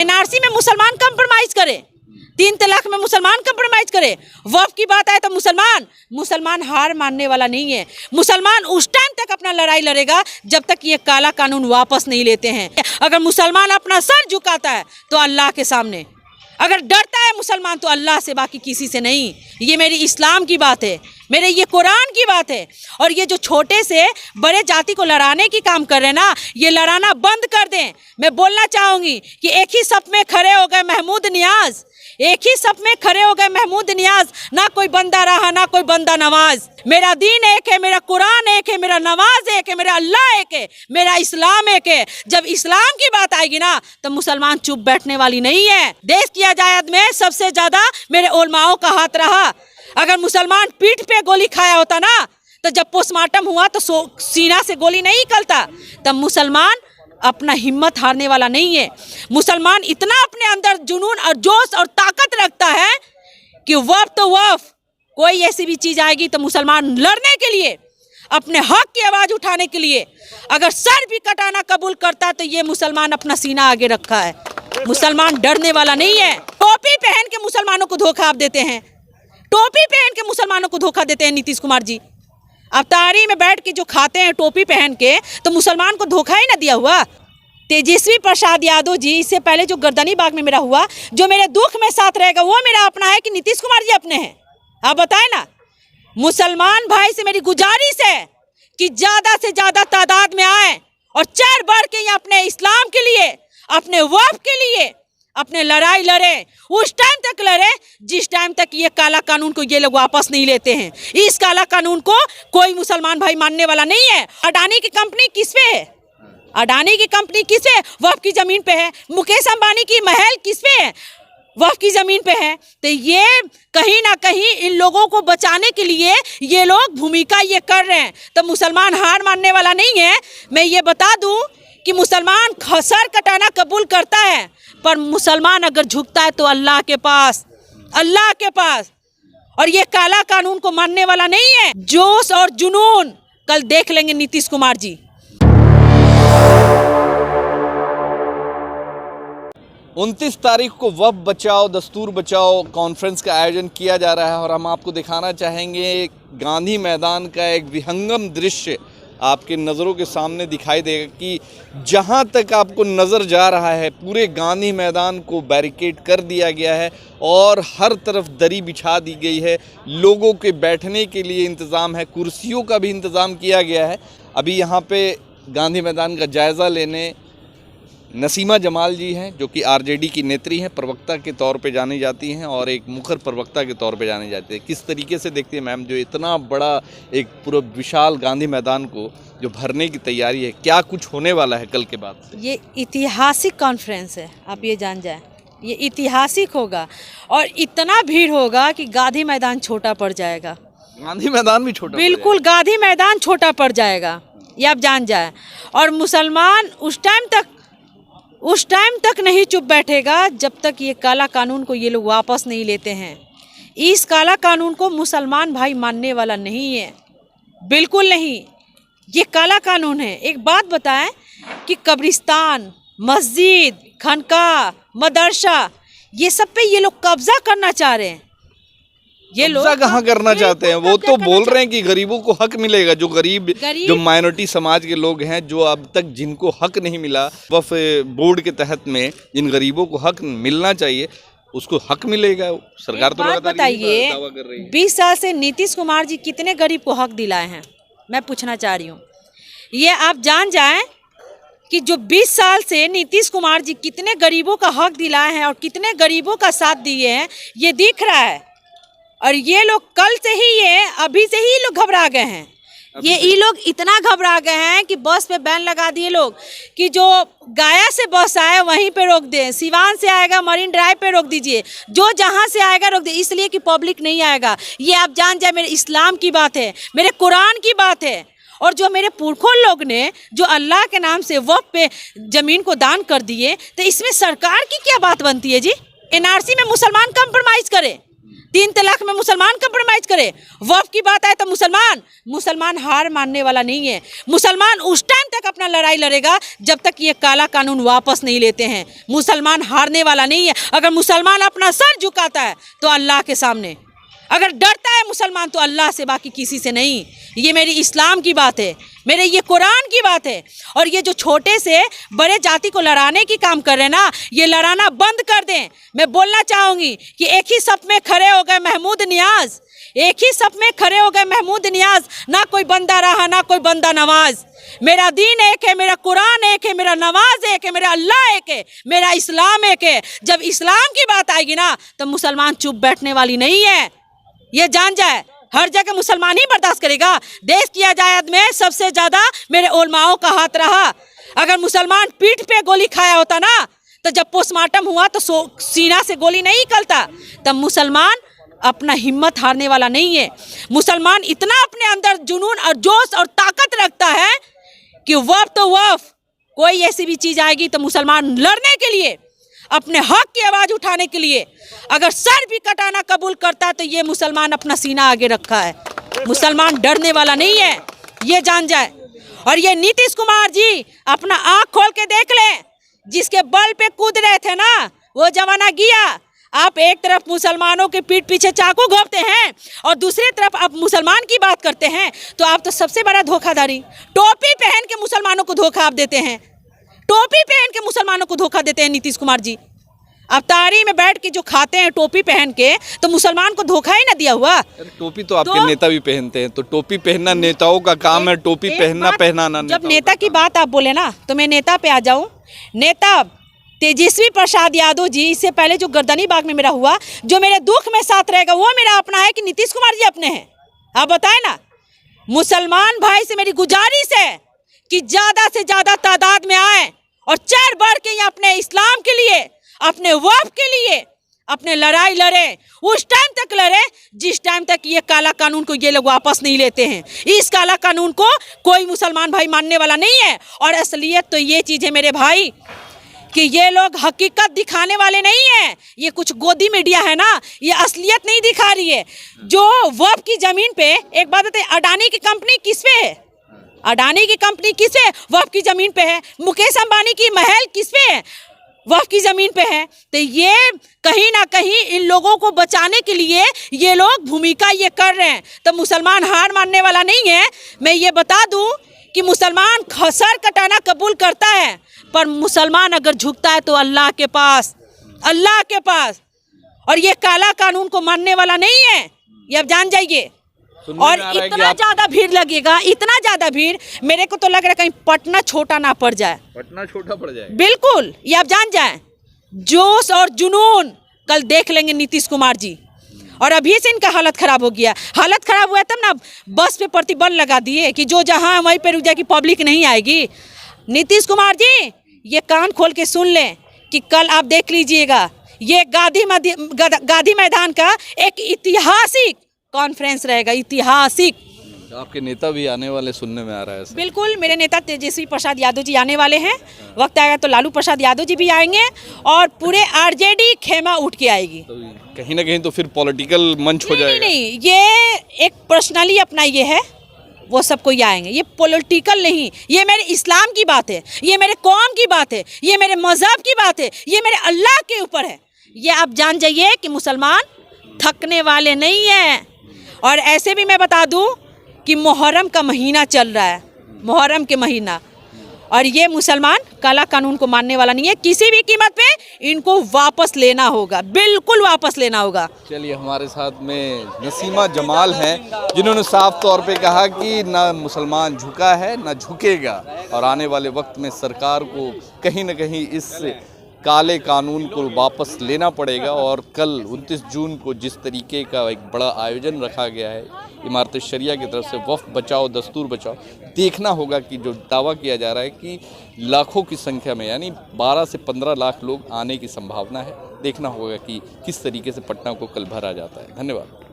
NRC में मुसलमान compromise करे, 3 तलाक में मुसलमान कंप्रोमाइज करे। वक्फ की बात आए तो मुसलमान हार मानने वाला नहीं है। मुसलमान उस टाइम तक अपना लड़ाई लड़ेगा जब तक ये काला कानून वापस नहीं लेते हैं। अगर मुसलमान अपना सर झुकाता है तो अल्लाह के सामने, अगर डरता है मुसलमान तो अल्लाह से, बाकी किसी से नहीं। ये मेरी इस्लाम की बात है, मेरे ये कुरान की बात है। और ये जो छोटे से बड़े जाति को लड़ाने की काम कर रहे हैं ना, ये लड़ाना बंद कर दें। मैं बोलना चाहूँगी कि एक ही सफ में खड़े हो गए महमूद नियाज, एक ही सफ में खड़े हो गए महमूद नियाज। ना कोई बंदा रहा ना कोई बंदा नवाज। मेरा दीन एक है, मेरा कुरान एक है, मेरा नमाज एक है, मेरा अल्लाह एक है, मेरा इस्लाम एक है। जब इस्लाम की बात आएगी ना तो मुसलमान चुप बैठने वाली नहीं है। देश की आजाद में सबसे ज्यादा मेरे उलमाओं का हाथ रहा। अगर मुसलमान पीठ पे गोली खाया होता ना तो जब पोस्टमार्टम हुआ तो सीना से गोली नहीं निकलता। तब मुसलमान अपना हिम्मत हारने वाला नहीं है। मुसलमान इतना अपने अंदर जुनून और जोश और ताकत रखता है कि वफ तो वफ, कोई ऐसी भी चीज आएगी तो मुसलमान लड़ने के लिए, अपने हक की आवाज उठाने के लिए, अगर सर भी कटाना कबूल करता है तो ये मुसलमान अपना सीना आगे रखा है। मुसलमान डरने वाला नहीं है। टोपी पहन के मुसलमानों को धोखा आप देते हैं, टोपी पहन के मुसलमानों को धोखा देते हैं नीतीश कुमार जी। अब तारी में बैठ के जो खाते हैं टोपी पहन के, तो मुसलमान को धोखा ही ना दिया हुआ। तेजस्वी प्रसाद यादव जी, इससे पहले जो गर्दनी बाग में मेरा हुआ, जो मेरे दुख में साथ रहेगा वो मेरा अपना है कि नीतीश कुमार जी अपने हैं? आप बताएं ना। मुसलमान भाई से मेरी गुजारिश है कि ज्यादा से ज्यादा तादाद में आए और चढ़ बढ़ के ये अपने इस्लाम के लिए, अपने वक्फ के लिए अपने लड़ाई लड़े। उस टाइम तक लड़े जिस टाइम तक ये काला कानून को ये लोग वापस नहीं लेते हैं। इस काला कानून को कोई मुसलमान भाई मानने वाला नहीं है। अडानी की कंपनी किस पे है? अडानी की कंपनी किस पे? वक्फ की जमीन पे है। मुकेश अंबानी की महल किस पे है? वक्फ की जमीन पे है। तो ये कहीं ना कहीं इन लोगों को बचाने के लिए ये लोग भूमिका ये कर रहे हैं। तो मुसलमान हार मानने वाला नहीं है। मैं ये बता दूं कि मुसलमान सर कटाना कबूल करता है, पर मुसलमान अगर झुकता है तो अल्लाह के पास, अल्लाह के पास। और ये काला कानून को मानने वाला नहीं है। जोश और जुनून कल देख लेंगे नीतीश कुमार जी। 29 तारीख को वक्फ बचाओ दस्तूर बचाओ कॉन्फ्रेंस का आयोजन किया जा रहा है और हम आपको दिखाना चाहेंगे गांधी मैदान का एक विहंगम दृश्य आपके नज़रों के सामने दिखाई देगा कि जहां तक आपको नज़र जा रहा है पूरे गांधी मैदान को बैरिकेड कर दिया गया है और हर तरफ दरी बिछा दी गई है। लोगों के बैठने के लिए इंतज़ाम है, कुर्सियों का भी इंतज़ाम किया गया है। अभी यहाँ पे गांधी मैदान का जायज़ा लेने नसीमा जमाल जी हैं, जो कि आरजेडी की नेत्री हैं, प्रवक्ता के तौर पे जानी जाती हैं और एक मुखर प्रवक्ता के तौर पे जानी जाती है। किस तरीके से देखती है मैम जो इतना बड़ा एक पूरा विशाल गांधी मैदान को जो भरने की तैयारी है, क्या कुछ होने वाला है कल के बाद से? ये ऐतिहासिक कॉन्फ्रेंस है, आप ये जान जाएं, ये ऐतिहासिक होगा और इतना भीड़ होगा कि गांधी मैदान छोटा पड़ जाएगा। गांधी मैदान भी छोटा? बिल्कुल, गांधी मैदान छोटा पड़ जाएगा, ये आप जान जाए। और मुसलमान उस टाइम तक नहीं चुप बैठेगा जब तक ये काला कानून को ये लोग वापस नहीं लेते हैं। इस काला कानून को मुसलमान भाई मानने वाला नहीं है, बिल्कुल नहीं। ये काला कानून है। एक बात बताएं कि कब्रिस्तान, मस्जिद, खानका, मदरसा, ये सब पे ये लोग कब्जा करना चाह रहे हैं। ये लोग कहाँ करना चाहते हैं? वो तो बोल रहे हैं कि गरीबों को हक मिलेगा। जो गरीब जो माइनॉरिटी समाज के लोग हैं, जो अब तक जिनको हक नहीं मिला वक्फ बोर्ड के तहत में, जिन गरीबों को हक मिलना चाहिए उसको हक मिलेगा। सरकार तो लगातार दावा कर रही है। 20 साल से नीतीश कुमार जी कितने गरीब को हक दिलाए हैं, मैं पूछना चाह रही हूँ। ये आप जान जाएं कि जो 20 साल से नीतीश कुमार जी कितने गरीबों का हक दिलाए हैं और कितने गरीबों का साथ दिए हैं, ये दिख रहा है। और ये लोग कल से ही, ये अभी से ही लोग घबरा गए हैं। ये लोग इतना घबरा गए हैं कि बस पे बैन लगा दिए लोग कि जो गया से बस आए वहीं पे रोक दें, सिवान से आएगा मरीन ड्राइव पे रोक दीजिए, जो जहां से आएगा रोक दे, इसलिए कि पब्लिक नहीं आएगा। ये आप जान जाए मेरे इस्लाम की बात है, मेरे कुरान की बात है। और जो मेरे पुरखों लोग ने जो अल्लाह के नाम से वक्फ पे ज़मीन को दान कर दिए, तो इसमें सरकार की क्या बात बनती है जी? एनआरसी में मुसलमान कंप्रोमाइज़ करे, 3 तलाक में मुसलमान कंप्रोमाइज करे, वक्फ की बात आए तो मुसलमान हार मानने वाला नहीं है। मुसलमान उस टाइम तक अपना लड़ाई लड़ेगा जब तक ये काला कानून वापस नहीं लेते हैं। मुसलमान हारने वाला नहीं है। अगर मुसलमान अपना सर झुकाता है तो अल्लाह के सामने, अगर डरता है मुसलमान तो अल्लाह से, बाकी किसी से नहीं। ये मेरी इस्लाम की बात है, मेरे ये कुरान की बात है। और ये जो छोटे से बड़े जाति को लड़ाने की काम कर रहे हैं ना, ये लड़ाना बंद कर दें। मैं बोलना चाहूँगी कि एक ही सफ में खड़े हो गए महमूद नियाज, एक ही सफ में खड़े हो गए महमूद नियाज। ना कोई बंदा रहा ना कोई बंदा नवाज। मेरा दीन एक है, मेरा कुरान एक है, मेरा नमाज एक है, मेरा अल्लाह एक है, मेरा इस्लाम एक है। जब इस्लाम की बात आएगी ना तो मुसलमान चुप बैठने वाली नहीं है, ये जान जाए। हर जगह मुसलमान ही बर्दाश्त करेगा। देश की आज़ाद में सबसे ज़्यादा मेरे उलमाओं का हाथ रहा। अगर मुसलमान पीठ पे गोली खाया होता ना तो जब पोस्टमार्टम हुआ तो सीना से गोली नहीं निकलता। तब मुसलमान अपना हिम्मत हारने वाला नहीं है। मुसलमान इतना अपने अंदर जुनून और जोश और ताकत रखता है कि वफ तो वफ, कोई ऐसी भी चीज़ आएगी तो मुसलमान लड़ने के लिए, अपने हक की आवाज़ उठाने के लिए, अगर सर भी कटाना कबूल करता है तो ये मुसलमान अपना सीना आगे रखा है। मुसलमान डरने वाला नहीं है, ये जान जाए। और ये नीतीश कुमार जी अपना आँख खोल के देख लें, जिसके बल पे कूद रहे थे ना वो जमाना गया। आप एक तरफ मुसलमानों के पीठ पीछे चाकू घोंपते हैं और दूसरी तरफ आप मुसलमान की बात करते हैं, तो आप तो सबसे बड़ा धोखाधड़ी। टोपी पहन के मुसलमानों को धोखा आप देते हैं, टोपी पहन के मुसलमानों को धोखा देते हैं नीतीश कुमार जी। आप तारी में बैठ के जो खाते हैं टोपी पहन के, तो मुसलमान को धोखा ही ना दिया हुआ। टोपी तो आपके नेता भी पहनते हैं, तो टोपी पहनना नेताओं का काम है, टोपी पहनाना। जब नेता की बात आप बोले ना तो मैं नेता पे आ जाऊं। नेता तेजस्वी प्रसाद यादव जी, इससे पहले जो गर्दनी बाग में मेरा हुआ, जो मेरे दुख में साथ रहेगा वो मेरा अपना है कि नीतीश कुमार जी अपने हैं? आप बताएं ना। मुसलमान भाई से मेरी गुजारिश है कि ज़्यादा से ज़्यादा तादाद में आए और चढ़ बढ़ के ये अपने इस्लाम के लिए, अपने वक़्फ के लिए अपने लड़ाई लड़े। उस टाइम तक लड़े जिस टाइम तक ये काला कानून को ये लोग वापस नहीं लेते हैं। इस काला कानून को कोई मुसलमान भाई मानने वाला नहीं है। और असलियत तो ये चीज़ है मेरे भाई कि ये लोग हकीकत दिखाने वाले नहीं हैं। ये कुछ गोदी मीडिया है ना, ये असलियत नहीं दिखा रही है। जो वक़्फ की ज़मीन पे, एक बात बताइए, अडानी की कंपनी किस पे है? अडानी की कंपनी किस पे वक़्फ की ज़मीन पे है? मुकेश अंबानी की महल किस पे है? वक़्फ की ज़मीन पे है। तो ये कहीं ना कहीं इन लोगों को बचाने के लिए ये लोग भूमिका ये कर रहे हैं। तो मुसलमान हार मानने वाला नहीं है। मैं ये बता दूं कि मुसलमान सर कटाना कबूल करता है, पर मुसलमान अगर झुकता है तो अल्लाह के पास, अल्लाह के पास। और ये काला कानून को मानने वाला नहीं है, ये अब जान जाइए। और इतना ज़्यादा भीड़ लगेगा, इतना ज़्यादा भीड़, मेरे को तो लग रहा है कहीं पटना छोटा ना पड़ जाए। पटना छोटा पड़ जाए, बिल्कुल, ये आप जान जाए। जोश और जुनून कल देख लेंगे नीतीश कुमार जी। और अभी से इनका हालत ख़राब हो गया। हालत ख़राब हुआ तब ना बस पे प्रतिबंध लगा दिए कि जो जहाँ वहीं पे रुक जाए कि पब्लिक नहीं आएगी। नीतीश कुमार जी ये कान खोल के सुन लें कि कल आप देख लीजिएगा, ये गांधी मैदान का एक ऐतिहासिक कॉन्फ्रेंस रहेगा, ऐतिहासिक। आपके नेता भी आने वाले सुनने में आ रहा है ऐसा? बिल्कुल, मेरे नेता तेजस्वी प्रसाद यादव जी आने वाले हैं। वक्त आएगा तो लालू प्रसाद यादव जी भी आएंगे और पूरे आरजेडी खेमा उठ के आएगी। तो कहीं ना कहीं तो फिर पॉलिटिकल मंच हो जाएगा। नहीं, ये एक पर्सनली अपना ये है, वो सब कोई आएंगे। ये पॉलिटिकल नहीं, ये मेरे इस्लाम की बात है, ये मेरे कौम की बात है, ये मेरे मजहब की बात है, ये मेरे अल्लाह के ऊपर है। ये आप जान जाइए कि मुसलमान थकने वाले नहीं हैं। और ऐसे भी मैं बता दूं कि मुहर्रम का महीना चल रहा है, मुहर्रम के महीना, और ये मुसलमान काला कानून को मानने वाला नहीं है। किसी भी कीमत पे इनको वापस लेना होगा, बिल्कुल वापस लेना होगा। चलिए, हमारे साथ में नसीमा जमाल हैं जिन्होंने साफ तौर पे कहा कि ना मुसलमान झुका है ना झुकेगा, और आने वाले वक्त में सरकार को कहीं ना कहीं इस काले कानून को वापस लेना पड़ेगा। और कल 29 जून को जिस तरीके का एक बड़ा आयोजन रखा गया है इमारत शरिया की तरफ से, वफ़ बचाओ दस्तूर बचाओ, देखना होगा कि जो दावा किया जा रहा है कि लाखों की संख्या में, यानी 12 से 15 लाख लोग आने की संभावना है। देखना होगा कि किस तरीके से पटना को कल भरा जाता है। धन्यवाद।